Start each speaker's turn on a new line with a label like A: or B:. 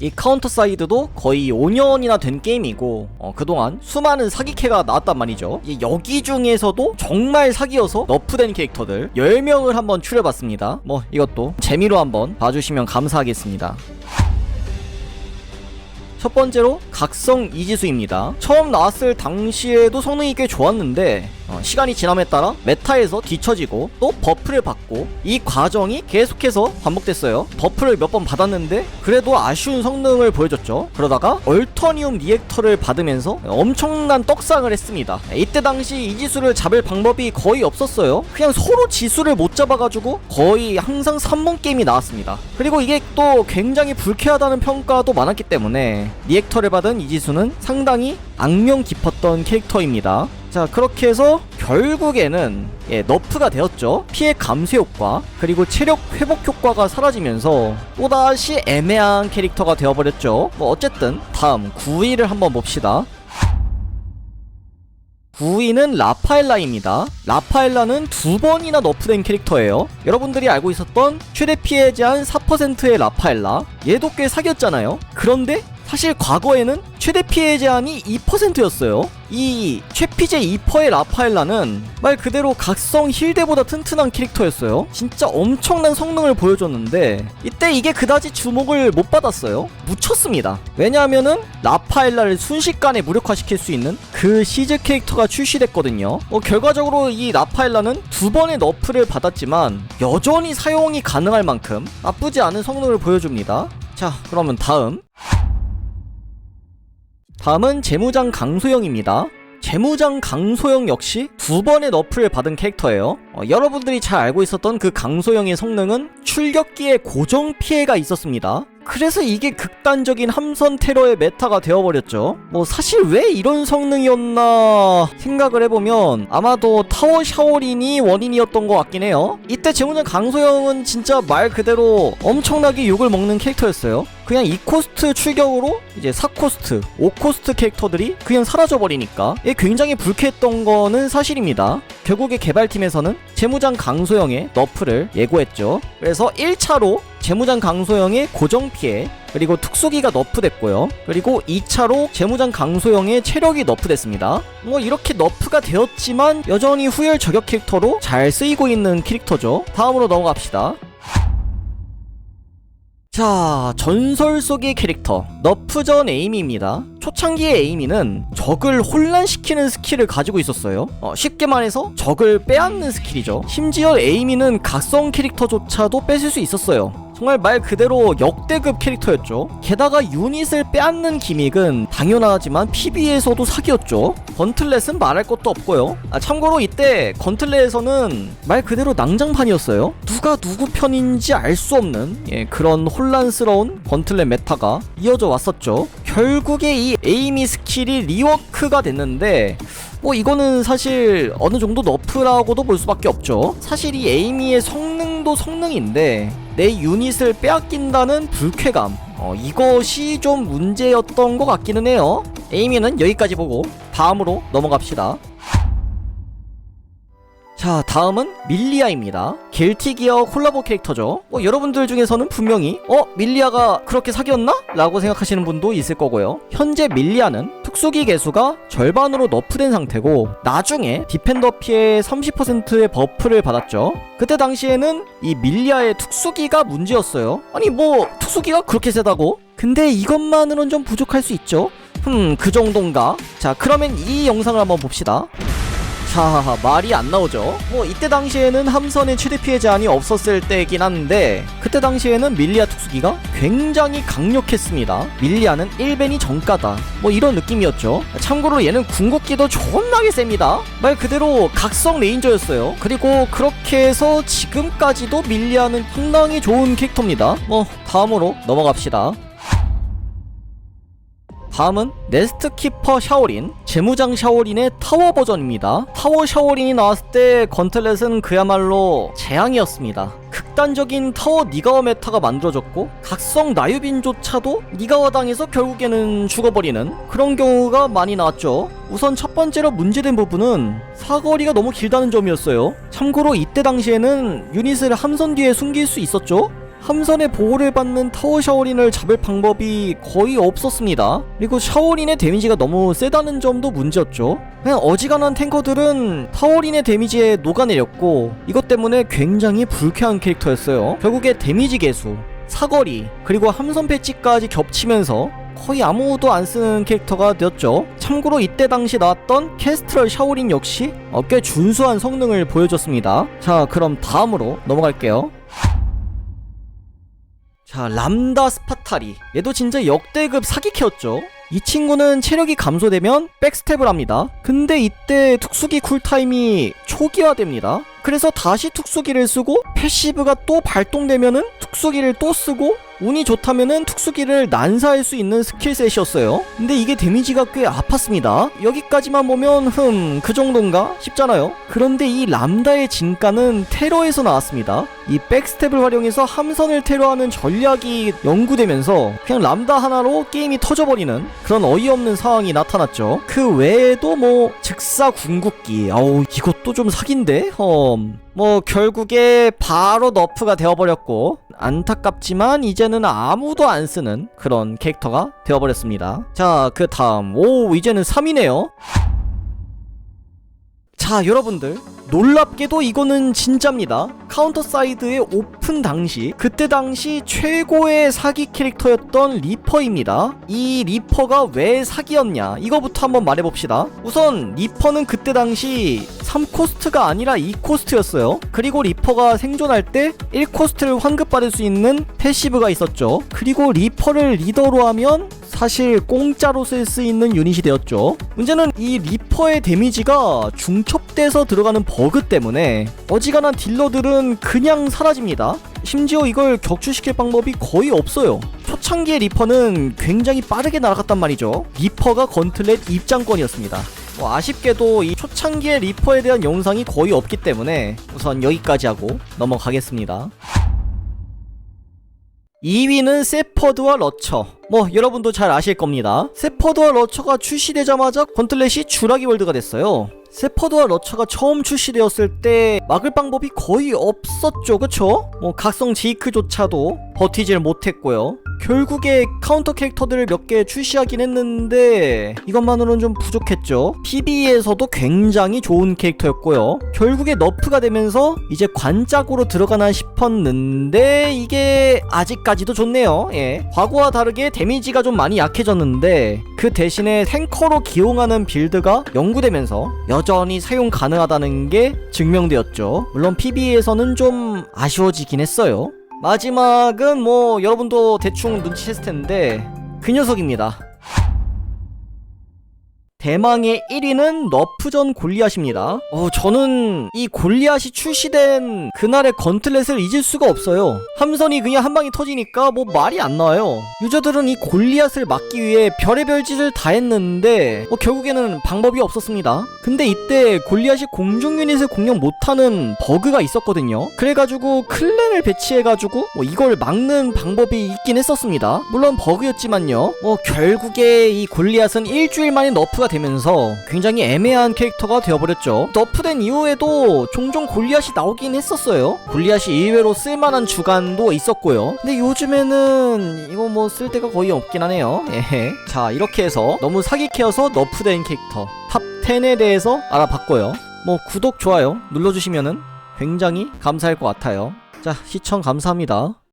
A: 이 카운터 사이드도 거의 5년이나 된 게임이고 그동안 수많은 사기캐가 나왔단 말이죠. 여기 중에서도 정말 사기여서 너프된 캐릭터들 10명을 한번 추려봤습니다. 뭐 이것도 재미로 한번 봐주시면 감사하겠습니다. 첫 번째로 각성 이지수입니다. 처음 나왔을 당시에도 성능이 꽤 좋았는데 시간이 지남에 따라 메타에서 뒤처지고 또 버프를 받고 이 과정이 계속해서 반복됐어요. 버프를 몇 번 받았는데 그래도 아쉬운 성능을 보여줬죠. 그러다가 얼터니움 리액터를 받으면서 엄청난 떡상을 했습니다. 이때 당시 이지수를 잡을 방법이 거의 없었어요. 그냥 서로 지수를 못 잡아가지고 거의 항상 3번 게임이 나왔습니다. 그리고 이게 또 굉장히 불쾌하다는 평가도 많았기 때문에 리액터를 받은 이지수는 상당히 악명 깊었던 캐릭터입니다. 자, 그렇게 해서 결국에는 너프가 되었죠. 피해 감소 효과 그리고 체력 회복 효과가 사라지면서 또다시 애매한 캐릭터가 되어버렸죠. 뭐 어쨌든 다음 9위를 한번 봅시다. 9위는 라파엘라입니다. 라파엘라는 2번이나 너프된 캐릭터예요. 여러분들이 알고 있었던 최대 피해 제한 4%의 라파엘라, 얘도 꽤 사기였잖아요. 그런데 사실 과거에는 최대 피해 제한이 2%였어요. 이 최피제 2%의 라파엘라는 말 그대로 각성 힐대보다 튼튼한 캐릭터였어요. 진짜 엄청난 성능을 보여줬는데 이때 이게 그다지 주목을 못 받았어요. 묻혔습니다. 왜냐하면은 라파엘라를 순식간에 무력화시킬 수 있는 그 시즈 캐릭터가 출시됐거든요. 결과적으로 이 라파엘라는 2번의 너프를 받았지만 여전히 사용이 가능할 만큼 나쁘지 않은 성능을 보여줍니다. 자, 그러면 다음은 재무장 강소영입니다. 재무장 강소영 역시 2번의 너프를 받은 캐릭터예요. 여러분들이 잘 알고 있었던 그 강소영의 성능은 출격기에 고정 피해가 있었습니다. 그래서 이게 극단적인 함선 테러의 메타가 되어버렸죠. 뭐 사실 왜 이런 성능이었나 생각을 해보면 아마도 타워 샤오린이 원인이었던 것 같긴 해요. 이때 재무장 강소영은 진짜 말 그대로 엄청나게 욕을 먹는 캐릭터였어요. 그냥 2코스트 출격으로 이제 4코스트, 5코스트 캐릭터들이 그냥 사라져버리니까 이게 굉장히 불쾌했던 거는 사실입니다. 결국에 개발팀에서는 재무장 강소영의 너프를 예고했죠. 그래서 1차로 재무장 강소영의 고정 피해 그리고 특수기가 너프됐고요. 그리고 2차로 재무장 강소영의 체력이 너프됐습니다. 뭐 이렇게 너프가 되었지만 여전히 후열 저격 캐릭터로 잘 쓰이고 있는 캐릭터죠. 다음으로 넘어갑시다. 자, 전설 속의 캐릭터 너프전 에이미입니다. 초창기의 에이미는 적을 혼란시키는 스킬을 가지고 있었어요. 쉽게 말해서 적을 빼앗는 스킬이죠. 심지어 에이미는 각성 캐릭터조차도 뺏을 수 있었어요. 정말 말 그대로 역대급 캐릭터였죠. 게다가 유닛을 빼앗는 기믹은 당연하지만 PB에서도 사기였죠. 건틀렛은 말할 것도 없고요. 참고로 이때 건틀렛에서는 말 그대로 낭장판이었어요. 누가 누구 편인지 알 수 없는 그런 혼란스러운 건틀렛 메타가 이어져 왔었죠. 결국에 이 에이미 스킬이 리워크가 됐는데 뭐 이거는 사실 어느 정도 너프라고도 볼 수밖에 없죠. 사실 이 에이미의 성능도 성능인데 내 유닛을 빼앗긴다는 불쾌감, 이것이 좀 문제였던 것 같기는 해요. 에이미는 여기까지 보고 다음으로 넘어갑시다. 자, 다음은 밀리아입니다. 길티기어 콜라보 캐릭터죠. 여러분들 중에서는 분명히 밀리아가 그렇게 사기였나? 라고 생각하시는 분도 있을 거고요. 현재 밀리아는 특수기 개수가 절반으로 너프된 상태고 나중에 디펜더 피해 30%의 버프를 받았죠. 그때 당시에는 이 밀리아의 특수기가 문제였어요. 아니 뭐 특수기가 그렇게 세다고? 근데 이것만으로는 좀 부족할 수 있죠. 그 정도인가? 자, 그러면 이 영상을 한번 봅시다. 자, 말이 안 나오죠. 뭐 이때 당시에는 함선의 최대 피해 제한이 없었을 때긴 한데 그때 당시에는 밀리아 특수기가 굉장히 강력했습니다. 밀리아는 1벤이 정가다, 뭐 이런 느낌이었죠. 참고로 얘는 궁극기도 존나게 셉니다. 말 그대로 각성 레인저였어요. 그리고 그렇게 해서 지금까지도 밀리아는 상당히 좋은 캐릭터입니다. 뭐 다음으로 넘어갑시다. 다음은 네스트 키퍼 샤오린, 재무장 샤오린의 타워 버전입니다. 타워 샤오린이 나왔을 때 건틀렛은 그야말로 재앙이었습니다. 극단적인 타워 니가와 메타가 만들어졌고 각성 나유빈조차도 니가와 당해서 결국에는 죽어버리는 그런 경우가 많이 나왔죠. 우선 첫 번째로 문제된 부분은 사거리가 너무 길다는 점이었어요. 참고로 이때 당시에는 유닛을 함선 뒤에 숨길 수 있었죠. 함선의 보호를 받는 타워 샤오린을 잡을 방법이 거의 없었습니다. 그리고 샤오린의 데미지가 너무 세다는 점도 문제였죠. 그냥 어지간한 탱커들은 타워린의 데미지에 녹아내렸고 이것 때문에 굉장히 불쾌한 캐릭터였어요. 결국에 데미지 개수, 사거리, 그리고 함선 배치까지 겹치면서 거의 아무도 안 쓰는 캐릭터가 되었죠. 참고로 이때 당시 나왔던 캐스트럴 샤오린 역시 꽤 준수한 성능을 보여줬습니다. 자, 그럼 다음으로 넘어갈게요. 자, 람다 스파타리. 얘도 진짜 역대급 사기캐였죠. 이 친구는 체력이 감소되면 백스텝을 합니다. 근데 이때 특수기 쿨타임이 초기화됩니다. 그래서 다시 특수기를 쓰고 패시브가 또 발동되면은 특수기를 또 쓰고 운이 좋다면은 특수기를 난사할 수 있는 스킬셋이었어요. 근데 이게 데미지가 꽤 아팠습니다. 여기까지만 보면 그 정도인가 싶잖아요. 그런데 이 람다의 진가는 테러에서 나왔습니다. 이 백스텝을 활용해서 함선을 테러하는 전략이 연구되면서 그냥 람다 하나로 게임이 터져버리는 그런 어이없는 상황이 나타났죠. 그 외에도 뭐 즉사 궁극기, 아우 이것도 좀 사기인데? 뭐 결국에 바로 너프가 되어버렸고 안타깝지만 이제는 아무도 안 쓰는 그런 캐릭터가 되어버렸습니다. 자, 그 다음 이제는 3위네요. 자, 여러분들 놀랍게도 이거는 진짜입니다. 카운터 사이드의 오픈 당시 그때 당시 최고의 사기 캐릭터였던 리퍼입니다. 이 리퍼가 왜 사기였냐 이거부터 한번 말해봅시다. 우선 리퍼는 그때 당시 3코스트가 아니라 2코스트였어요. 그리고 리퍼가 생존할 때 1코스트를 환급받을 수 있는 패시브가 있었죠. 그리고 리퍼를 리더로 하면 사실 공짜로 쓸 수 있는 유닛이 되었죠. 문제는 이 리퍼의 데미지가 중첩돼서 들어가는 버그 때문에 어지간한 딜러들은 그냥 사라집니다. 심지어 이걸 격추시킬 방법이 거의 없어요. 초창기의 리퍼는 굉장히 빠르게 날아갔단 말이죠. 리퍼가 건틀렛 입장권이었습니다. 아쉽게도 이 초창기의 리퍼에 대한 영상이 거의 없기 때문에 우선 여기까지 하고 넘어가겠습니다. 2위는 세퍼드와 러처. 여러분도 잘 아실 겁니다. 세퍼드와 러처가 출시되자마자 건틀렛이 쥬라기 월드가 됐어요. 세퍼드와 러처가 처음 출시되었을 때 막을 방법이 거의 없었죠, 그쵸? 각성 제이크조차도 버티질 못했고요. 결국에 카운터 캐릭터들을 몇 개 출시하긴 했는데 이것만으로는 좀 부족했죠. PBE에서도 굉장히 좋은 캐릭터였고요. 결국에 너프가 되면서 이제 관짝으로 들어가나 싶었는데 이게 아직까지도 좋네요. 과거와 다르게 데미지가 좀 많이 약해졌는데 그 대신에 탱커로 기용하는 빌드가 연구되면서 여전히 사용 가능하다는 게 증명되었죠. 물론 PBE에서는 좀 아쉬워지긴 했어요. 마지막은 여러분도 대충 눈치챘을 텐데 그 녀석입니다. 대망의 1위는 너프전 골리앗입니다. 저는 이 골리앗이 출시된 그날의 건틀렛을 잊을 수가 없어요. 함선이 그냥 한 방에 터지니까 말이 안 나와요. 유저들은 이 골리앗을 막기 위해 별의별 짓을 다 했는데 결국에는 방법이 없었습니다. 근데 이때 골리앗이 공중 유닛을 공격 못하는 버그가 있었거든요. 그래가지고 클랜을 배치해가지고 이걸 막는 방법이 있긴 했었습니다. 물론 버그였지만요. 결국에 이 골리앗은 일주일 만에 너프가 되면서 굉장히 애매한 캐릭터가 되어버렸죠. 너프된 이후에도 종종 골리앗이 나오긴 했었어요. 골리앗이 의외로 쓸만한 주간도 있었고요. 근데 요즘에는 이거 쓸 데가 거의 없긴 하네요. 자, 이렇게 해서 너무 사기캐여서 너프된 캐릭터 탑 10에 대해서 알아봤고요. 구독, 좋아요 눌러주시면은 굉장히 감사할 것 같아요. 자, 시청 감사합니다.